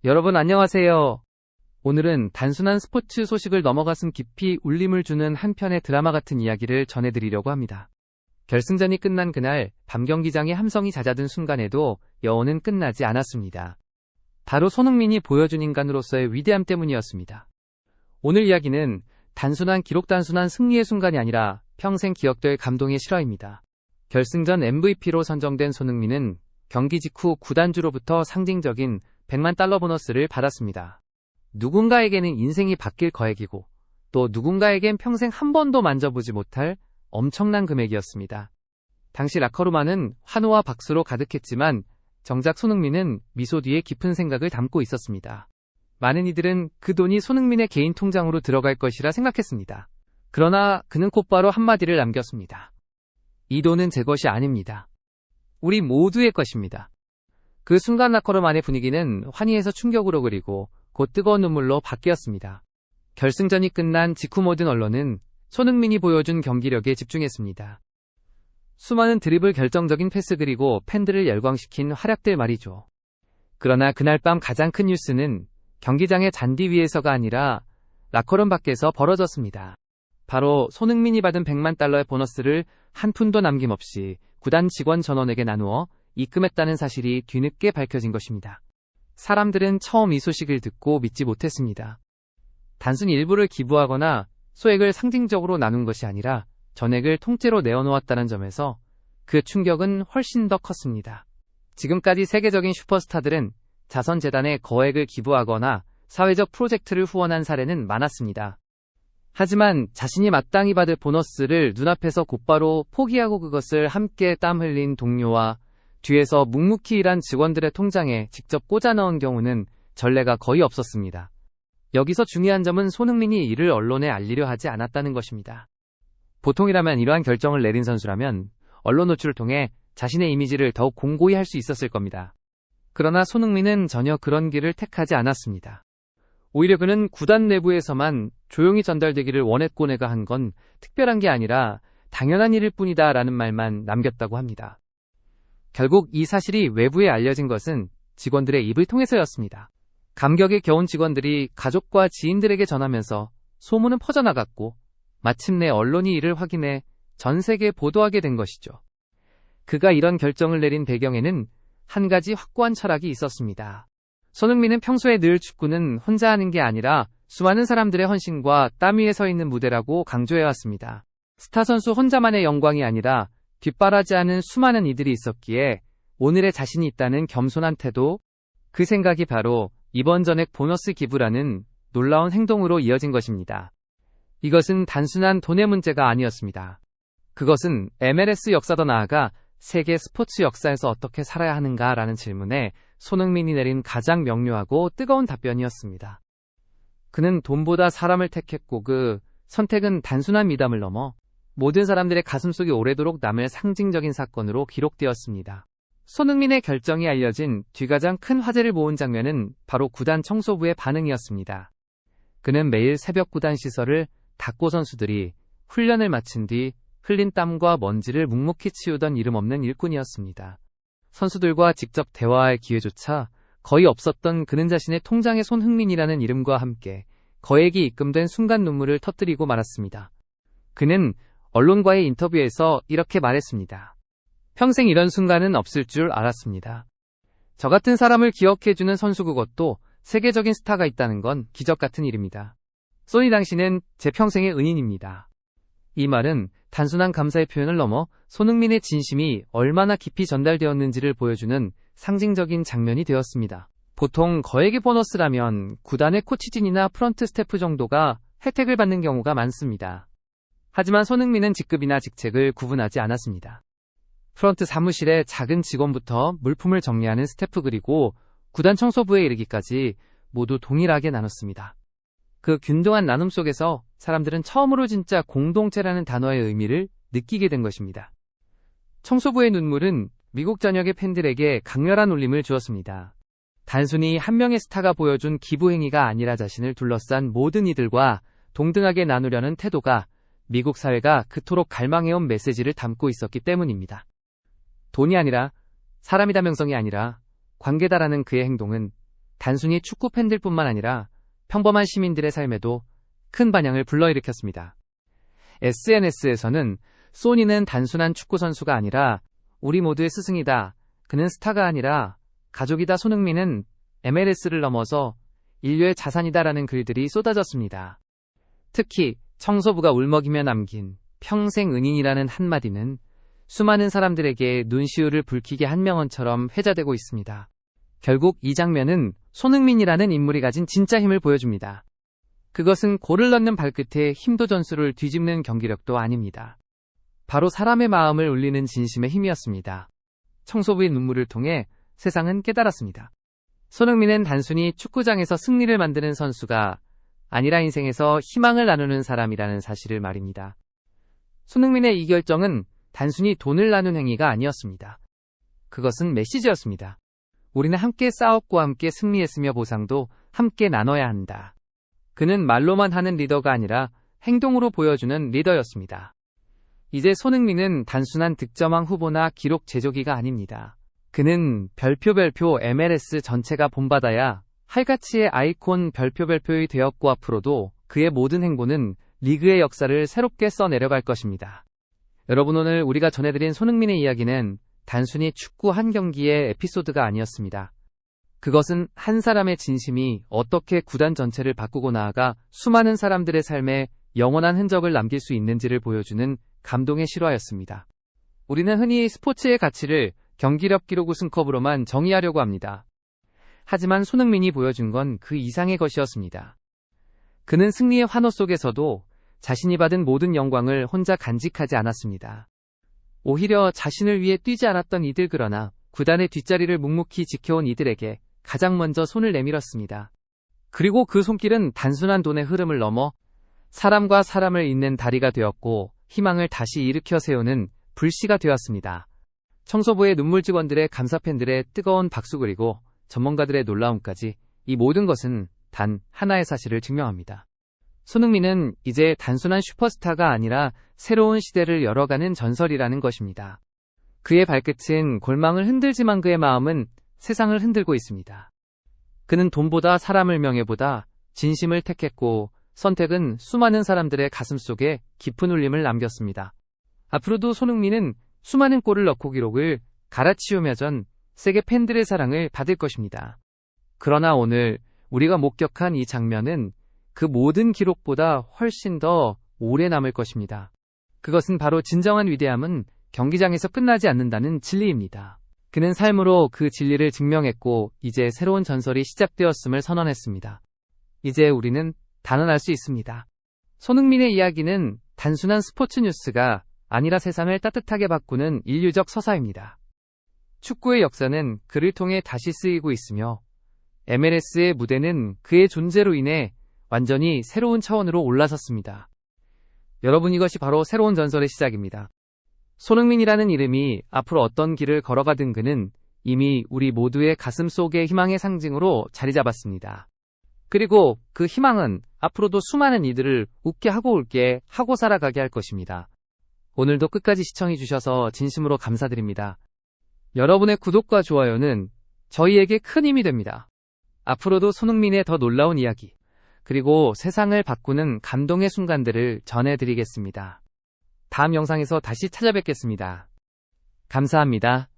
여러분 안녕하세요. 오늘은 단순한 스포츠 소식을 넘어 가슴 깊이 울림을 주는 한 편의 드라마 같은 이야기를 전해드리려고 합니다. 결승전이 끝난 그날 밤 경기장에 함성이 잦아든 순간에도 여운은 끝나지 않았습니다. 바로 손흥민이 보여준 인간으로서의 위대함 때문이었습니다. 오늘 이야기는 단순한 승리의 순간이 아니라 평생 기억될 감동의 실화입니다. 결승전 MVP로 선정된 손흥민은 경기 직후 구단주로부터 상징적인 $1,000,000 보너스를 받았습니다. 누군가에게는 인생이 바뀔 거액이고 또 누군가에겐 평생 한 번도 만져보지 못할 엄청난 금액이었습니다. 당시 라커룸안은 환호와 박수로 가득했지만 정작 손흥민은 미소 뒤에 깊은 생각을 담고 있었습니다. 많은 이들은 그 돈이 손흥민의 개인 통장으로 들어갈 것이라 생각했습니다. 그러나 그는 곧바로 한마디를 남겼습니다. 이 돈은 제 것이 아닙니다. 우리 모두의 것입니다. 그 순간 라커룸 안의 분위기는 환희에서 충격으로 그리고 곧 뜨거운 눈물로 바뀌었습니다. 결승전이 끝난 직후 모든 언론은 손흥민이 보여준 경기력에 집중했습니다. 수많은 드리블, 결정적인 패스, 그리고 팬들을 열광시킨 활약들 말이죠. 그러나 그날 밤 가장 큰 뉴스는 경기장의 잔디 위에서가 아니라 라커룸 밖에서 벌어졌습니다. 바로 손흥민이 받은 $1,000,000의 보너스를 한 푼도 남김없이 구단 직원 전원에게 나누어 입금했다는 사실이 뒤늦게 밝혀진 것입니다. 사람들은 처음 이 소식을 듣고 믿지 못했습니다. 단순히 일부를 기부하거나 소액을 상징적으로 나눈 것이 아니라 전액을 통째로 내어놓았다는 점에서 그 충격은 훨씬 더 컸습니다. 지금까지 세계적인 슈퍼스타들은 자선재단에 거액을 기부하거나 사회적 프로젝트를 후원한 사례는 많았습니다. 하지만 자신이 마땅히 받을 보너스를 눈앞에서 곧바로 포기하고 그것을 함께 땀 흘린 동료와 뒤에서 묵묵히 일한 직원들의 통장에 직접 꽂아 넣은 경우는 전례가 거의 없었습니다. 여기서 중요한 점은 손흥민이 이를 언론에 알리려 하지 않았다는 것입니다. 보통이라면 이러한 결정을 내린 선수라면 언론 노출을 통해 자신의 이미지를 더욱 공고히 할 수 있었을 겁니다. 그러나 손흥민은 전혀 그런 길을 택하지 않았습니다. 오히려 그는 구단 내부에서만 조용히 전달되기를 원했고 내가 한 건 특별한 게 아니라 당연한 일일 뿐이다 라는 말만 남겼다고 합니다. 결국 이 사실이 외부에 알려진 것은 직원들의 입을 통해서였습니다. 감격에 겨운 직원들이 가족과 지인들에게 전하면서 소문은 퍼져나갔고 마침내 언론이 이를 확인해 전 세계에 보도하게 된 것이죠. 그가 이런 결정을 내린 배경에는 한 가지 확고한 철학이 있었습니다. 손흥민은 평소에 늘 축구는 혼자 하는 게 아니라 수많은 사람들의 헌신과 땀 위에 서 있는 무대라고 강조해왔습니다. 스타 선수 혼자만의 영광이 아니라 뒷바라지하는 수많은 이들이 있었기에 오늘의 자신이 있다는 겸손한 태도, 그 생각이 바로 이번 전액 보너스 기부라는 놀라운 행동으로 이어진 것입니다. 이것은 단순한 돈의 문제가 아니었습니다. 그것은 MLS 역사 더 나아가 세계 스포츠 역사에서 어떻게 살아야 하는가라는 질문에 손흥민이 내린 가장 명료하고 뜨거운 답변이었습니다. 그는 돈보다 사람을 택했고 그 선택은 단순한 미담을 넘어 모든 사람들의 가슴속에 오래도록 남을 상징적인 사건으로 기록되었습니다. 손흥민의 결정이 알려진 뒤 가장 큰 화제를 모은 장면은 바로 구단 청소부의 반응이었습니다. 그는 매일 새벽 구단 시설을 닦고 선수들이 훈련을 마친 뒤 흘린 땀과 먼지를 묵묵히 치우던 이름 없는 일꾼이었습니다. 선수들과 직접 대화할 기회조차 거의 없었던 그는 자신의 통장에 손흥민이라는 이름과 함께 거액이 입금된 순간 눈물을 터뜨리고 말았습니다. 그는 언론과의 인터뷰에서 이렇게 말했습니다. 평생 이런 순간은 없을 줄 알았습니다. 저 같은 사람을 기억해주는 선수, 그것도 세계적인 스타가 있다는 건 기적 같은 일입니다. 소니 당신은 제 평생의 은인입니다. 이 말은 단순한 감사의 표현을 넘어 손흥민의 진심이 얼마나 깊이 전달되었는지를 보여주는 상징적인 장면이 되었습니다. 보통 거액의 보너스라면 구단의 코치진이나 프런트 스태프 정도가 혜택을 받는 경우가 많습니다. 하지만 손흥민은 직급이나 직책을 구분하지 않았습니다. 프런트 사무실의 작은 직원부터 물품을 정리하는 스태프, 그리고 구단 청소부에 이르기까지 모두 동일하게 나눴습니다. 그 균등한 나눔 속에서 사람들은 처음으로 진짜 공동체라는 단어의 의미를 느끼게 된 것입니다. 청소부의 눈물은 미국 전역의 팬들에게 강렬한 울림을 주었습니다. 단순히 한 명의 스타가 보여준 기부 행위가 아니라 자신을 둘러싼 모든 이들과 동등하게 나누려는 태도가 미국 사회가 그토록 갈망해온 메시지를 담고 있었기 때문입니다. 돈이 아니라, 사람이다 명성이 아니라 관계다라는 그의 행동은 단순히 축구 팬들뿐만 아니라 평범한 시민들의 삶에도 큰 반향을 불러일으켰습니다. SNS에서는 소니는 단순한 축구 선수가 아니라 우리 모두의 스승이다. 그는 스타가 아니라 가족이다. 손흥민은 MLS를 넘어서 인류의 자산이다라는 글들이 쏟아졌습니다. 특히 청소부가 울먹이며 남긴 평생 은인이라는 한마디는 수많은 사람들에게 눈시울을 붉히게 한 명언처럼 회자되고 있습니다. 결국 이 장면은 손흥민이라는 인물이 가진 진짜 힘을 보여줍니다. 그것은 골을 넣는 발끝에 힘도 전술을 뒤집는 경기력도 아닙니다. 바로 사람의 마음을 울리는 진심의 힘이었습니다. 청소부의 눈물을 통해 세상은 깨달았습니다. 손흥민은 단순히 축구장에서 승리를 만드는 선수가 아니라 인생에서 희망을 나누는 사람이라는 사실을 말입니다. 손흥민의 이 결정은 단순히 돈을 나눈 행위가 아니었습니다. 그것은 메시지였습니다. 우리는 함께 싸웠고 함께 승리했으며 보상도 함께 나눠야 한다. 그는 말로만 하는 리더가 아니라 행동으로 보여주는 리더였습니다. 이제 손흥민은 단순한 득점왕 후보나 기록 제조기가 아닙니다. 그는 별표 MLS 전체가 본받아야 할 가치의 아이콘 별표이 되었고 앞으로도 그의 모든 행보는 리그의 역사를 새롭게 써내려갈 것입니다. 여러분, 오늘 우리가 전해드린 손흥민의 이야기는 단순히 축구 한 경기의 에피소드가 아니었습니다. 그것은 한 사람의 진심이 어떻게 구단 전체를 바꾸고 나아가 수많은 사람들의 삶에 영원한 흔적을 남길 수 있는지를 보여주는 감동의 실화였습니다. 우리는 흔히 스포츠의 가치를 경기력 기록 우승컵으로만 정의하려고 합니다. 하지만 손흥민이 보여준 건 그 이상의 것이었습니다. 그는 승리의 환호 속에서도 자신이 받은 모든 영광을 혼자 간직하지 않았습니다. 오히려 자신을 위해 뛰지 않았던 이들, 그러나 구단의 뒷자리를 묵묵히 지켜온 이들에게 가장 먼저 손을 내밀었습니다. 그리고 그 손길은 단순한 돈의 흐름을 넘어 사람과 사람을 잇는 다리가 되었고 희망을 다시 일으켜 세우는 불씨가 되었습니다. 청소부의 눈물 직원들의 감사, 팬들의 뜨거운 박수, 그리고 전문가들의 놀라움까지, 이 모든 것은 단 하나의 사실을 증명합니다. 손흥민은 이제 단순한 슈퍼스타가 아니라 새로운 시대를 열어가는 전설이라는 것입니다. 그의 발끝은 골망을 흔들지만 그의 마음은 세상을 흔들고 있습니다. 그는 돈보다 사람을, 명예보다 진심을 택했고 선택은 수많은 사람들의 가슴 속에 깊은 울림을 남겼습니다. 앞으로도 손흥민은 수많은 골을 넣고 기록을 갈아치우며 전 세계 팬들의 사랑을 받을 것입니다. 그러나 오늘 우리가 목격한 이 장면은 그 모든 기록보다 훨씬 더 오래 남을 것입니다. 그것은 바로 진정한 위대함은 경기장에서 끝나지 않는다는 진리입니다. 그는 삶으로 그 진리를 증명했고 이제 새로운 전설이 시작되었음을 선언했습니다. 이제 우리는 단언할 수 있습니다. 손흥민의 이야기는 단순한 스포츠 뉴스가 아니라 세상을 따뜻하게 바꾸는 인류적 서사입니다. 축구의 역사는 그를 통해 다시 쓰이고 있으며 MLS의 무대는 그의 존재로 인해 완전히 새로운 차원으로 올라섰습니다. 여러분, 이것이 바로 새로운 전설의 시작입니다. 손흥민이라는 이름이 앞으로 어떤 길을 걸어가든 그는 이미 우리 모두의 가슴 속의 희망의 상징으로 자리 잡았습니다. 그리고 그 희망은 앞으로도 수많은 이들을 웃게 하고 울게 하고 살아가게 할 것입니다. 오늘도 끝까지 시청해주셔서 진심으로 감사드립니다. 여러분의 구독과 좋아요는 저희에게 큰 힘이 됩니다. 앞으로도 손흥민의 더 놀라운 이야기, 그리고 세상을 바꾸는 감동의 순간들을 전해드리겠습니다. 다음 영상에서 다시 찾아뵙겠습니다. 감사합니다.